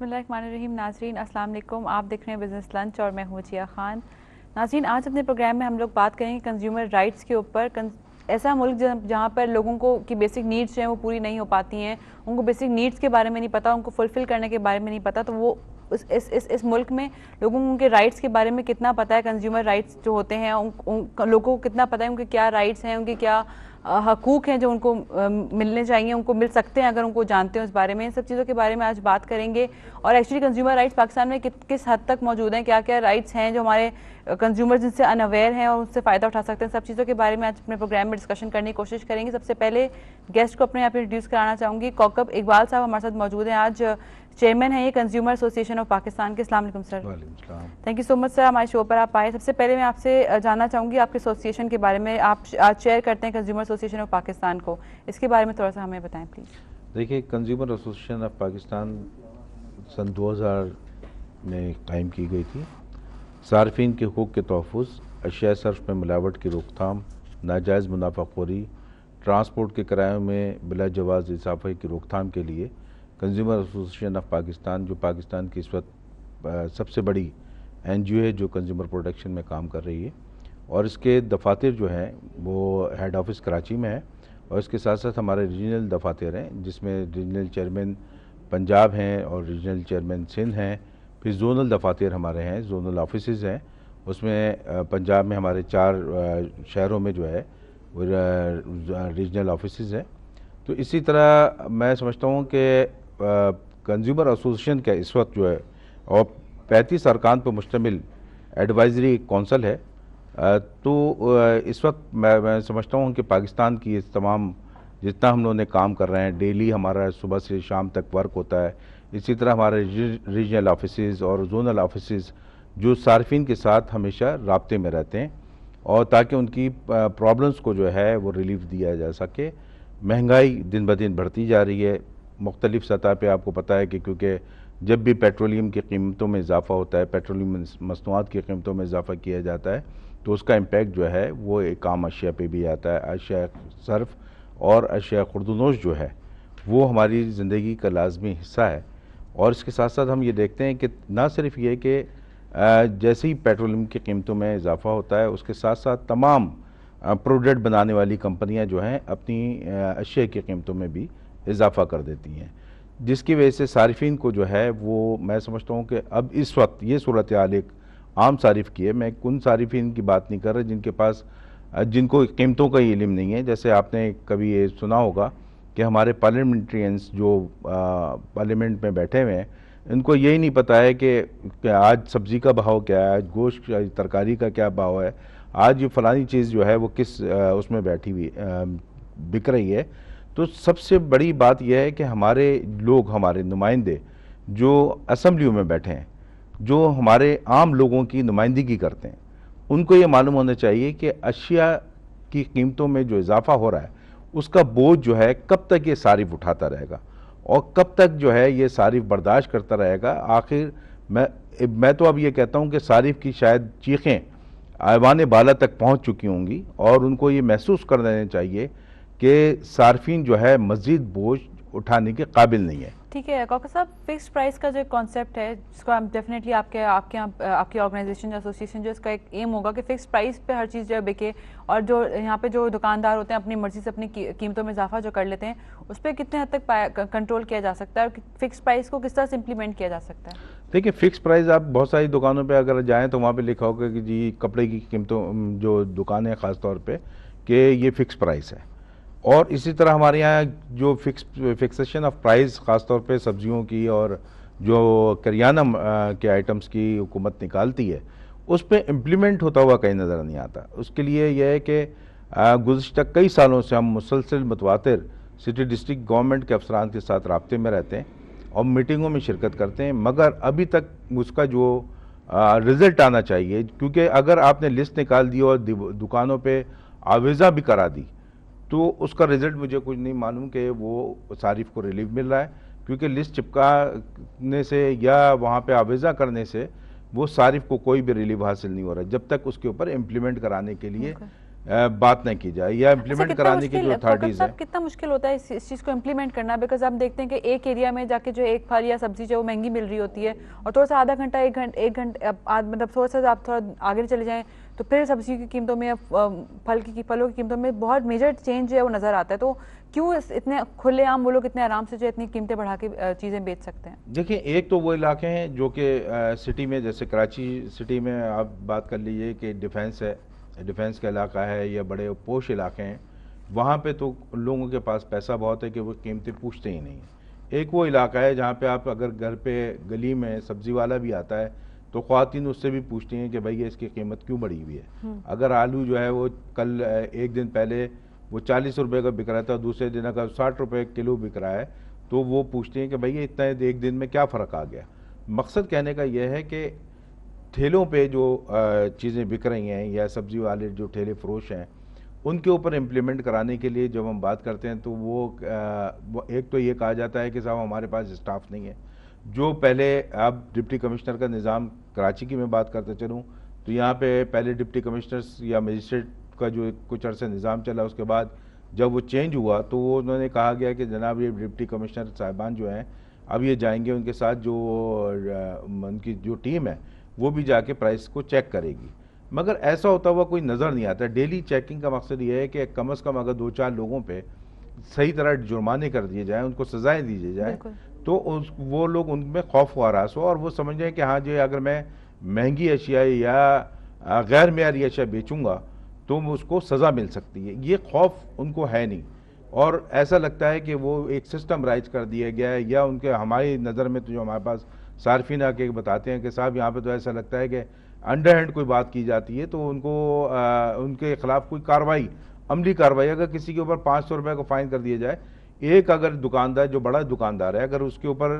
बिस्मिल्लाहिर्रहमानिर्रहीम। नाज़रीन अस्सलाम वालेकुम, आप देख रहे हैं बिज़नेस लंच और मैं हूँ जिया खान। नाज़रीन, आज अपने प्रोग्राम में हम लोग बात करेंगे कंज्यूमर राइट्स के ऊपर। ऐसा मुल्क जहाँ पर लोगों को की बेसिक नीड्स जो हैं वो पूरी नहीं हो पाती हैं, उनको बेसिक नीड्स के बारे में नहीं पता, उनको फुलफ़िल करने के बारे में नहीं पता, तो वो इस मुल्क में लोगों को उनके राइट्स के बारे में कितना पता है। कंज्यूमर राइट्स जो होते हैं लोगों को कितना पता है, उनके क्या राइट्स हैं, उनके क्या हकूक़ हैं जो उनको मिलने चाहिए, उनको मिल सकते हैं अगर उनको जानते हो इस बारे में। इन सब चीज़ों के बारे में आज बात करेंगे। और एक्चुअली कंज्यूमर राइट्स पाकिस्तान में किस हद तक मौजूद हैं, क्या क्या राइट्स हैं जो हमारे कंज्यूमर जिनसे अनअवेयर हैं और उससे फ़ायदा उठा सकते हैं, सब चीज़ों के बारे में आज अपने प्रोग्राम में डिस्कशन करने की कोशिश करेंगे। सबसे पहले गेस्ट को अपने यहाँ पे इंट्रोड्यूस कराना चाहूँगी। कौकब इकबाल साहब हमारे साथ मौजूद हैं, आज चेयरमैन है ये कंज्यूमर एसोसिएशन ऑफ पाकिस्तान के। अस्सलाम वालेकुम sir. Thank you so much sir हमारे शो पर आप आए। सबसे पहले मैं आपसे जानना चाहूँगी आपके एसोसिएशन के बारे में। आप आज चेयर करते हैं कंज्यूमर एसोसिएशन ऑफ पाकिस्तान को, इसके बारे में थोड़ा सा हमें बताएं प्लीज़। देखिए, कंज्यूमर एसोसिएशन ऑफ पाकिस्तान सन 2000 में कायम की गई थी। सार्फिन के हकूक़ के तहफ़्फ़ुज़, अशिया सर्फ में मिलावट की रोकथाम, नाजायज़ मुनाफाखोरी, ट्रांसपोर्ट के किरायों में बिला जवाज़ इजाफ़े की रोकथाम के लिए कंज्यूमर एसोसिएशन ऑफ पाकिस्तान, जो पाकिस्तान की इस वक्त सबसे बड़ी NGO है जो कंज्यूमर प्रोटेक्शन में काम कर रही है, और इसके दफातर जो हैं वो हेड ऑफिस कराची में है, और इसके साथ साथ हमारे रीजनल दफातर हैं जिसमें रीजनल चेयरमैन पंजाब हैं और रीजनल चेयरमैन सिंध हैं। फिर जोनल दफातर हमारे हैं, जोनल ऑफिसेज़ हैं, उसमें पंजाब में हमारे 4 शहरों में जो है वो रीजनल ऑफिसेज़ हैं। तो इसी तरह मैं समझता हूँ कि कंज्यूमर एसोसिएशन का इस वक्त जो है और 35 अरकान पर मुश्तमिल एडवाइजरी कौंसल है। तो इस वक्त मैं समझता हूँ कि पाकिस्तान की इस तमाम जितना हम लोगों ने काम कर रहे हैं, डेली हमारा सुबह से शाम तक वर्क होता है। इसी तरह हमारे रीजनल ऑफिसेज़ और जोनल ऑफिसेज़ जो सार्फिन के साथ हमेशा राब्ते में रहते हैं, और ताकि उनकी प्रॉब्लम्स को जो है वो रिलीफ दिया जा सके। महंगाई दिन ब दिन बढ़ती जा रही है मुख्तलिफ़ सतह पे, आपको पता है कि क्योंकि जब भी पेट्रोलियम की कीमतों में इजाफ़ा होता है, पेट्रोलियम मसनूआत की कीमतों में इजाफ़ा किया जाता है, तो उसका इम्पैक्ट जो है वो एक आम अशिया पे भी आता है। अशिया सर्फ और अशिया खुर्दनोश जो है वो हमारी ज़िंदगी का लाजमी हिस्सा है। और इसके साथ साथ हम ये देखते हैं कि ना सिर्फ ये कि जैसे ही पेट्रोलियम की कीमतों में इजाफ़ा होता है, उसके साथ साथ तमाम प्रोडक्ट बनाने वाली कंपनियां जो हैं अपनी अशिया की कीमतों में भी इजाफ़ा कर देती हैं, जिसकी वजह से सारिफिन को जो है वो मैं समझता हूँ कि अब इस वक्त ये सूरत हाल एक आम सारिफ की है। मैं उन सारिफिन की बात नहीं कर रहा जिनके पास जिनको कीमतों का इल्म नहीं है। जैसे आपने कभी ये सुना होगा कि हमारे पार्लियामेंट्रियंस जो पार्लियामेंट में बैठे हुए हैं, इनको यही नहीं पता है कि आज सब्ज़ी का भाव क्या है, आज गोश्त तरकारी का क्या भाव है, आज ये फ़लानी चीज़ जो है वो किस उसमें बैठी हुई बिक रही है। तो सबसे बड़ी बात यह है कि हमारे लोग, हमारे नुमाइंदे जो असम्बलियों में बैठे हैं, जो हमारे आम लोगों की नुमाइंदगी करते हैं, उनको ये मालूम होना चाहिए कि अशिया की कीमतों में जो इजाफा हो रहा है उसका बोझ जो है कब तक ये सारिफ उठाता रहेगा और कब तक जो है ये सारिफ बर्दाश्त करता रहेगा। आखिर मैं तो अब ये कहता हूँ कि सारिफ की शायद चीखें ऐवान बाला तक पहुँच चुकी होंगी और उनको ये महसूस कर देना चाहिए कि सार्फिन जो है मज़ीद बोझ उठाने के काबिल नहीं है। ठीक है कौकब साहब, फिक्स प्राइस का जो कॉन्सेप्ट है जिसको हम डेफिनेटली आपकी ऑर्गेनाइजेशन एसोसिएशन जो इसका एक एम होगा कि फिक्स प्राइस पे हर चीज़ जो है बिके, और जो यहाँ पे जो दुकानदार होते हैं अपनी मर्जी से अपनी कीमतों में इजाफा जो कर लेते हैं, उस पर कितने हद तक कंट्रोल किया जा सकता है और फिक्स प्राइस को किस तरह से इम्प्लीमेंट किया जा सकता है? देखिए, फिक्स प्राइस आप बहुत सारी दुकानों पे अगर जाएं तो वहाँ पे लिखा होगा कि जी कपड़े की कीमतों जो दुकान है ख़ास तौर पे कि ये फ़िक्स प्राइस है। और इसी तरह हमारे यहाँ जो फिक्सेशन ऑफ प्राइस ख़ास तौर पे सब्जियों की और जो करियाना के आइटम्स की हुकूमत निकालती है, उस पर इम्प्लीमेंट होता हुआ कहीं नज़र नहीं आता। उसके लिए यह है कि गुज़िश्ता कई सालों से हम मुसलसल मुतवातिर सिटी डिस्ट्रिक्ट गवर्नमेंट के अफसरान के साथ राब्ते में रहते हैं और मीटिंगों में शिरकत करते हैं, मगर अभी तक उसका जो रिज़ल्ट आना चाहिए, क्योंकि अगर आपने लिस्ट निकाल दी और दुकानों पे आवेज़ा भी करा दी तो उसका रिज़ल्ट मुझे कुछ नहीं मालूम कि वो सारिफ को रिलीफ मिल रहा है, क्योंकि लिस्ट चिपकाने से या वहाँ पे आवेज़ा करने से वो सारिफ को कोई भी रिलीफ हासिल नहीं हो रहा है जब तक उसके ऊपर इम्प्लीमेंट कराने के लिए बात न की जाए या इम्प्लीमेंट कराने की जो अथॉरिटीज़ हैं। कितना मुश्किल होता है इस चीज़ को इम्प्लीमेंट करना, बिकॉज हम देखते हैं कि एक एरिया में जाके जो एक फल या सब्जी जो महंगी मिल रही होती है और थोड़ा सा आधा घंटा एक घंटे मतलब थोड़ा सा आप थोड़ा आगे चले जाएं तो फिर सब्जी की कीमतों में फलों की कीमतों में बहुत मेजर चेंज जो है वो नज़र आता है। तो क्यों इतने खुलेआम वो लोग इतने आराम से जो इतनी कीमतें बढ़ा के चीज़ें बेच सकते हैं? देखिए, एक तो वो इलाके हैं जो कि सिटी में, जैसे कराची सिटी में आप बात कर लीजिए कि डिफेंस है, डिफेंस का इलाका है या बड़े पोश इलाके हैं, वहाँ पे तो लोगों के पास पैसा बहुत है कि वो कीमतें पूछते ही नहीं हैं। एक वो इलाका है जहाँ पे आप अगर घर पे गली में सब्ज़ी वाला भी आता है तो ख़वातीन उससे भी पूछती हैं कि भाई ये इसकी कीमत क्यों बढ़ी हुई है। अगर आलू जो है वो कल एक दिन पहले वो 40 रुपये का बिक रहा था, दूसरे दिन अगर 60 रुपये किलो बिक रहा है तो वो पूछते हैं कि भाई ये इतना एक दिन में क्या फ़र्क आ गया। मकसद कहने का यह है कि ठेलों पे जो चीज़ें बिक रही हैं या सब्ज़ी वाले जो ठेले फरोश हैं उनके ऊपर इम्प्लीमेंट कराने के लिए जब हम बात करते हैं तो वो एक तो ये कहा जाता है कि साहब हमारे पास स्टाफ नहीं है। जो पहले अब डिप्टी कमिश्नर का निज़ाम कराची की मैं बात करते चलूँ तो यहाँ पे पहले डिप्टी कमिश्नर्स या मजिस्ट्रेट का जो कुछ अरसे निज़ाम चला, उसके बाद जब वो चेंज हुआ तो वो उन्होंने कहा गया कि जनाब ये डिप्टी कमिश्नर साहिबान जो हैं अब ये जाएंगे, उनके साथ जो उनकी जो टीम है वो भी जाके प्राइस को चेक करेगी। मगर ऐसा होता हुआ कोई नज़र नहीं आता। डेली चेकिंग का मकसद ये है कि कम अज़ कम अगर 2-4 लोगों पे सही तरह जुर्माने कर दिए जाएँ, उनको सज़ाएँ दी जाए तो वो लोग उनमें खौफ व हरास हो और वो समझ जाए कि हाँ जी अगर मैं महंगी अशिया या गैर मेयारी अशिया बेचूंगा तो उसको सज़ा मिल सकती है। ये खौफ उनको है नहीं और ऐसा लगता है कि वो एक सिस्टम राइज कर दिया गया है या उनके हमारी नज़र में तो जो हमारे पास सार्फिन आके बताते हैं कि साहब यहाँ पे तो ऐसा लगता है कि अंडर हैंड कोई बात की जाती है तो उनको उनके खिलाफ कोई कार्रवाई, अमली कार्रवाई, अगर किसी के ऊपर 500 रुपये का फ़ाइन कर दिया जाए, एक अगर दुकानदार जो बड़ा दुकानदार है अगर उसके ऊपर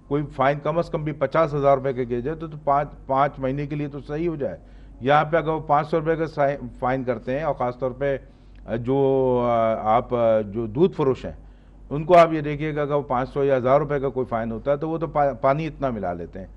कोई फ़ाइन कम अज़ कम भी 50,000 रुपये का किया जाए तो पाँच महीने के लिए तो सही हो जाए। यहाँ पे अगर वो 500 रुपये का फ़ाइन करते हैं और ख़ासतौर पे जो आप जो दूध फरोश हैं उनको आप ये देखिएगा अगर 500 या 1000 रुपये का कोई फ़ाइन होता है तो वो तो पानी इतना मिला लेते हैं।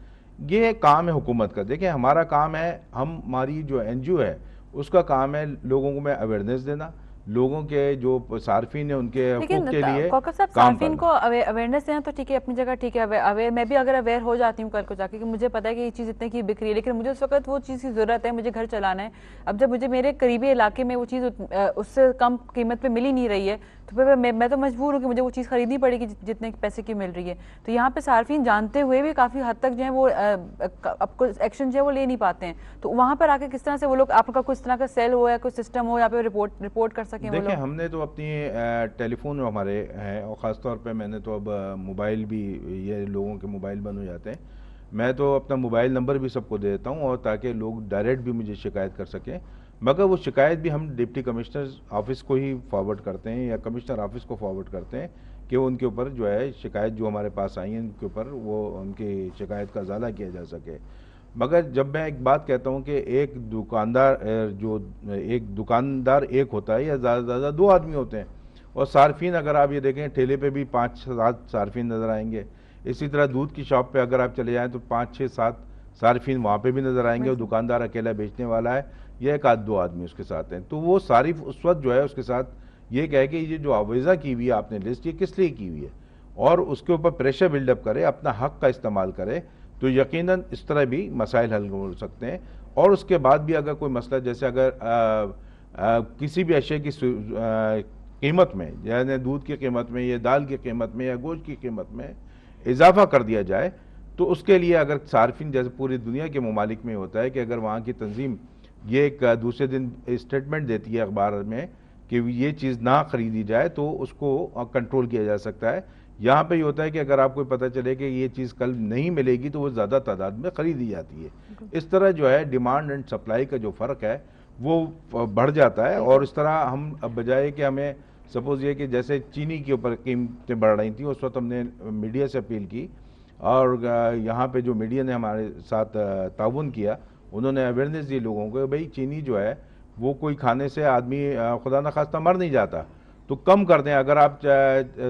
ये काम है हुकूमत का। देखिए हमारा काम है, हमारी जो NGO है उसका काम है लोगों को में अवेयरनेस देना, लोगों के जो सार्फिन है उनके हकूक़ के लिए काम सार्फिन को अवेयरनेस देना तो ठीक है, अपनी जगह ठीक है। अवेयर मैं भी अगर अवेयर हो जाती हूँ कल को जाके कि मुझे पता है कि ये चीज़ इतने की बिक रही है, लेकिन मुझे उस वक्त वो चीज़ की ज़रूरत है, मुझे घर चलाना है। अब जब मुझे मेरे करीबी इलाके में वो चीज़ उससे कम कीमत पर मिल ही नहीं रही है तो फिर मैं तो मजबूर हूँ कि मुझे वो चीज़ खरीदनी पड़ेगी जितने पैसे की मिल रही है। तो यहाँ पे सार्फिन जानते हुए भी काफ़ी हद तक जो है वो आपको एक्शन जो है वो ले नहीं पाते हैं। तो वहाँ पर आके किस तरह से वो लोग, आपका कुछ तरह का सेल हो या कोई सिस्टम हो यहाँ पे रिपोर्ट कर सकें? देखिए हमने तो अपनी टेलीफोन हमारे हैं और ख़ास तौर पे मैंने तो अब मोबाइल भी, ये लोगों के मोबाइल बंद हो जाते हैं, मैं तो अपना मोबाइल नंबर भी सबको दे देता हूँ और ताकि लोग डायरेक्ट भी मुझे शिकायत कर सकें। मगर वो शिकायत भी हम डिप्टी कमिश्नर ऑफिस को ही फॉरवर्ड करते हैं या कमिश्नर ऑफिस को फॉरवर्ड करते हैं कि उनके ऊपर जो है शिकायत जो हमारे पास आई है उनके ऊपर वो उनकी शिकायत का इजाला किया जा सके। मगर जब मैं एक बात कहता हूँ कि एक दुकानदार एक होता है या ज़्यादा से ज़्यादा 2 आदमी होते हैं और सार्फिन अगर आप ये देखें ठेले पे भी 5-7 सार्फिन नज़र आएंगे। इसी तरह दूध की शॉप पे अगर आप चले जाएँ तो 5-6-7 सार्फिन वहाँ पे भी नज़र आएंगे और दुकानदार अकेला बेचने वाला है या एक 2 आदमी उसके साथ हैं। तो वो सारिफ उस वक्त जो है उसके साथ ये कहे कि ये जो आवेज़ा की हुई है आपने लिस्ट, ये किस लिए की हुई है और उसके ऊपर प्रेशर बिल्डअप करे, अपना हक़ का इस्तेमाल करे तो यकीनन इस तरह भी मसाइल हल हो सकते हैं। और उसके बाद भी अगर कोई मसला, जैसे अगर किसी भी अशे की कीमत में, यानी दूध की कीमत में या दाल की कीमत में या गोश्त की कीमत में इजाफा कर दिया जाए तो उसके लिए अगर सार्फिन, जैसे पूरी दुनिया के ममालिक में होता है कि अगर वहाँ की तंजीम ये एक दूसरे दिन स्टेटमेंट देती है अखबार में कि ये चीज़ ना ख़रीदी जाए तो उसको कंट्रोल किया जा सकता है। यहाँ पे ये होता है कि अगर आपको पता चले कि ये चीज़ कल नहीं मिलेगी तो वो ज़्यादा तादाद में ख़रीदी जाती है। इस तरह जो है डिमांड एंड सप्लाई का जो फ़र्क है वो बढ़ जाता है। और इस तरह हम अब बजाय कि हमें सपोज़ ये कि जैसे चीनी के ऊपर कीमतें बढ़ रही थी, उस वक्त हमने मीडिया से अपील की और यहाँ पे जो मीडिया ने हमारे साथ ताउन किया, उन्होंने अवेयरनेस दी लोगों को, भाई चीनी जो है वो कोई खाने से आदमी खुदा न खास्ता मर नहीं जाता, तो कम कर दें। अगर आप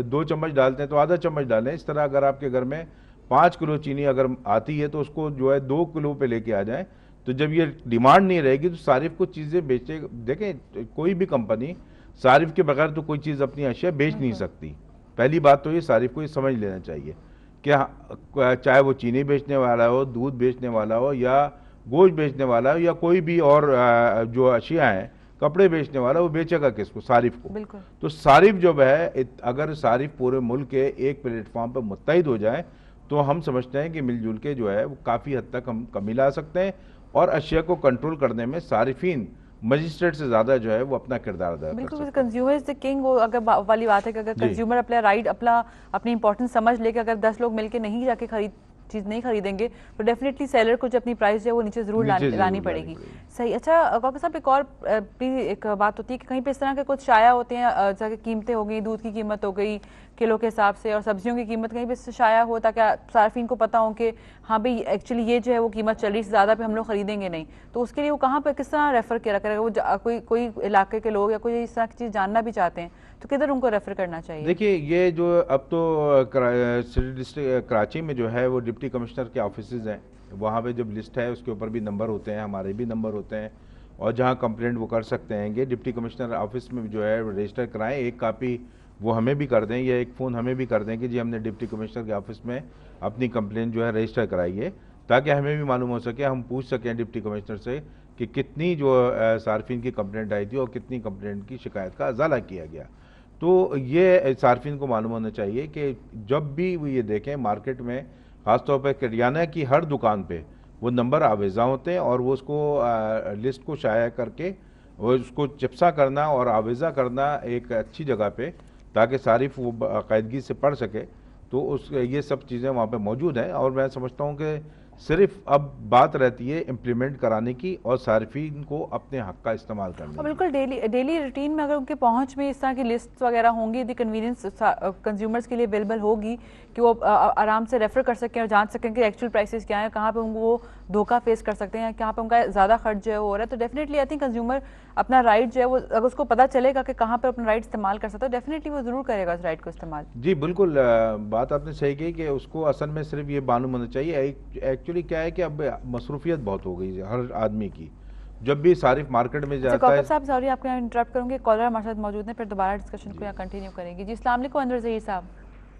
2 चम्मच डालते हैं तो आधा चम्मच डालें। इस तरह अगर आपके घर में 5 किलो चीनी अगर आती है तो उसको जो है 2 किलो पे लेके आ जाएं तो जब ये डिमांड नहीं रहेगी तो सारिफ को चीज़ें बेचे, देखें कोई भी कंपनी सारिफ के बगैर तो कोई चीज़ अपनी अशिया बेच नहीं सकती। पहली बात तो ये सारिफ को ये समझ लेना चाहिए कि चाहे वो चीनी बेचने वाला हो, दूध बेचने वाला हो, या गोश्त बेचने वाला हो, या कोई भी और जो अशिया हैं, कपड़े बेचने वाला, वो बेचेगा किसको? सारिफ को। बिल्कुल। तो सारिफ जब है, अगर सारिफ पूरे मुल्क के एक प्लेटफॉर्म पर मुत्तहिद हो जाए तो हम समझते हैं कि मिलजुल के जो है वो काफ़ी हद तक हम कमी ला सकते हैं और अशिया को कंट्रोल करने में सारिफीन मजिस्ट्रेट से ज़्यादा जो है वो अपना किरदार अदा कर सकते हैं। बिल्कुल, कंज्यूमर इज द किंग। वो अगर वाली बात है कि अगर कंज्यूमर अपना राइट, अपनी इंपॉर्टेंस समझ ले कि अगर 10 लोग मिलके नहीं जाके चीज़ नहीं खरीदेंगे तो डेफिनेटली सेलर को जो अपनी प्राइस है वो नीचे जरूर लानी पड़ेगी। सही। अच्छा कॉकर साहब, एक और एक बात होती है कि कहीं पे इस तरह के कुछ शाया होते हैं, जैसे कीमतें हो गई, दूध की कीमत हो गई किलो के हिसाब से, और सब्जियों की कीमत कहीं पे शाया हो ताकि सार्फिन को पता हो कि हाँ भाई एक्चुअली ये जो है वो कीमत चल रही है, ज़्यादा पे हम लोग खरीदेंगे नहीं, तो उसके लिए वो कहाँ पे किस तरह रेफर किया करेगा? वो कोई इलाके के लोग या कोई इस तरह की चीज़ जानना भी चाहते हैं तो किधर उनको रेफर करना चाहिए? देखिए, ये जो अब तो सिटी डिस्ट्रिक्ट कराची में जो है वो डिप्टी कमिश्नर के ऑफिसेज हैं, वहाँ पे जब लिस्ट है उसके ऊपर भी नंबर होते हैं, हमारे भी नंबर होते हैं, और जहाँ कंप्लेंट वो कर सकते हैं डिप्टी कमिश्नर ऑफिस में जो है रजिस्टर कराएं। एक कापी वो हमें भी कर दें या एक फ़ोन हमें भी कर दें कि जी हमने डिप्टी कमिश्नर के ऑफिस में अपनी कंप्लेंट जो है रजिस्टर कराई है, ताकि हमें भी मालूम हो सके, हम पूछ सकें डिप्टी कमिश्नर से कि कितनी जो सार्फिन की कंप्लेंट आई थी और कितनी कंप्लेंट की शिकायत का अजाला किया गया। तो ये सार्फिन को मालूम होना चाहिए कि जब भी वो ये देखें मार्केट में, ख़ासतौर पर करियाना की हर दुकान पे वो नंबर आवेज़ा होते हैं, और वो उसको लिस्ट को शाया करके वो उसको चिप्सा करना और आवेज़ा करना एक अच्छी जगह पे, ताकि सारिफ वो बाकायदगी से पढ़ सके। तो उस ये सब चीज़ें वहाँ पे मौजूद हैं, और मैं समझता हूँ कि सिर्फ अब बात रहती है इम्प्लीमेंट कराने की और सार्फिन को अपने हक का इस्तेमाल करने की। बिल्कुल, डेली रूटीन में अगर उनके पहुंच में इस तरह की लिस्ट वगैरह होंगी, यदि कन्वीनियंस कंज्यूमर्स के लिए अवेलेबल होगी कि वो आराम से रेफर कर सकें और जान सकें कि एक्चुअल प्राइसेस क्या है, कहाँ पे उनको वो धोखा फेस कर सकते हैं, कहाँ पे उनका ज़्यादा खर्च जो है हो रहा है, तो डेफिनेटली आई थिंक कंज्यूमर अपना राइट जो है वो अगर उसको पता चलेगा कि कहाँ पर अपना राइट इस्तेमाल कर सकता है, डेफिनेटली वो ज़रूर करेगा उस राइट को इस्तेमाल। जी बिल्कुल, बात आपने सही कही कि उसको असल में सिर्फ ये मालूम होना चाहिए। एक्चुअली क्या है कि अब मसरूफियत बहुत हो गई है हर आदमी की, जब भी सारिफ मार्केट में जाता है। साहब सॉरी आपको यहाँ इंटरप्ट करूँगी, कॉलर हमारे साथ मौजूद हैं, फिर दोबारा डिस्कशन को यहाँ कंटिन्यू करेंगे। जी अस्सलाम वालेकुम अनवर ज़हीर साहब।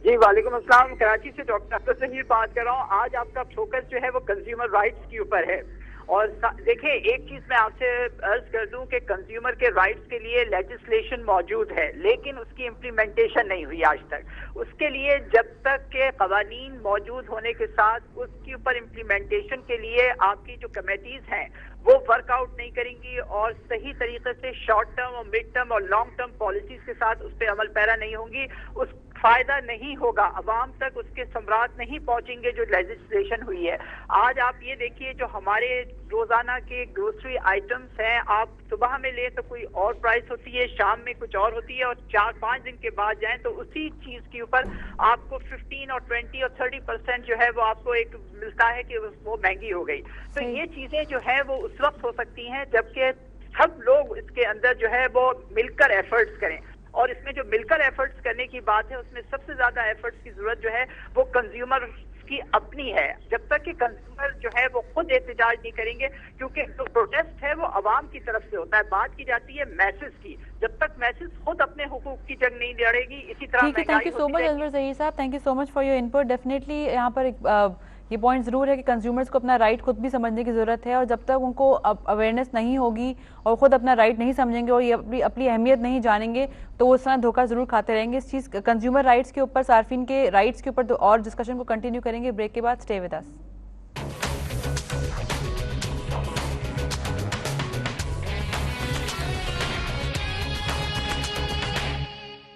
जी वालेकुम अस्सलाम, कराची से डॉक्टर अब्दुल ज़हीर बात कर रहा हूँ। आज आपका फोकस जो है वो कंज्यूमर राइट्स के ऊपर है, और देखिए एक चीज मैं आपसे अर्ज कर दूं कि कंज्यूमर के राइट्स के लिए लेजिस्लेशन मौजूद है, लेकिन उसकी इम्प्लीमेंटेशन नहीं हुई आज तक। उसके लिए जब तक के कवानीन मौजूद होने के साथ उसके ऊपर इम्प्लीमेंटेशन के लिए आपकी जो कमेटीज हैं वो वर्कआउट नहीं करेंगी और सही तरीके से शॉर्ट टर्म और मिड टर्म और लॉन्ग टर्म पॉलिसीज के साथ उस पर अमल पैरा नहीं होंगी, उस फायदा नहीं होगा, अवाम तक उसके सम्राट नहीं पहुंचेंगे जो लेजिस्लेशन हुई है। आज आप ये देखिए जो हमारे रोजाना के ग्रोसरी आइटम्स हैं, आप सुबह में ले तो कोई और प्राइस होती है, शाम में कुछ और होती है, और 4-5 दिन के बाद जाएं तो उसी चीज के ऊपर आपको 15 और 20 और 30% जो है वो आपको एक मिलता है कि वो महंगी हो गई। तो ये चीजें जो है वो उस वक्त हो सकती हैं जबकि सब लोग इसके अंदर जो है वो मिलकर एफर्ट्स करें, और इसमें जो मिलकर एफर्ट्स करने की बात है उसमें सबसे ज्यादा एफर्ट्स की जरूरत जो है वो कंज्यूमर की अपनी है। जब तक कि कंज्यूमर जो है वो खुद एहतजाज नहीं करेंगे, क्योंकि जो प्रोटेस्ट है वो अवाम की तरफ से होता है, बात की जाती है मैसेज की, जब तक मैसेज खुद अपने हुकूक की जंग नहीं लड़ेगी इसी तरह। Thank you so much Anwar Zaheer sahab, thank you so much for your input. Definitely यहाँ पर ये पॉइंट ज़रूर है कि कंज्यूमर्स को अपना राइट खुद भी समझने की ज़रूरत है, और जब तक उनको अवेयरनेस नहीं होगी और ख़ुद अपना राइट नहीं समझेंगे और ये अपनी अहमियत नहीं जानेंगे तो वो उस तरह धोखा ज़रूर खाते रहेंगे। इस चीज़ कंज्यूमर राइट्स के ऊपर, सार्फिन के राइट्स के ऊपर और डिस्कशन को कंटिन्यू करेंगे ब्रेक के बाद। Stay with us.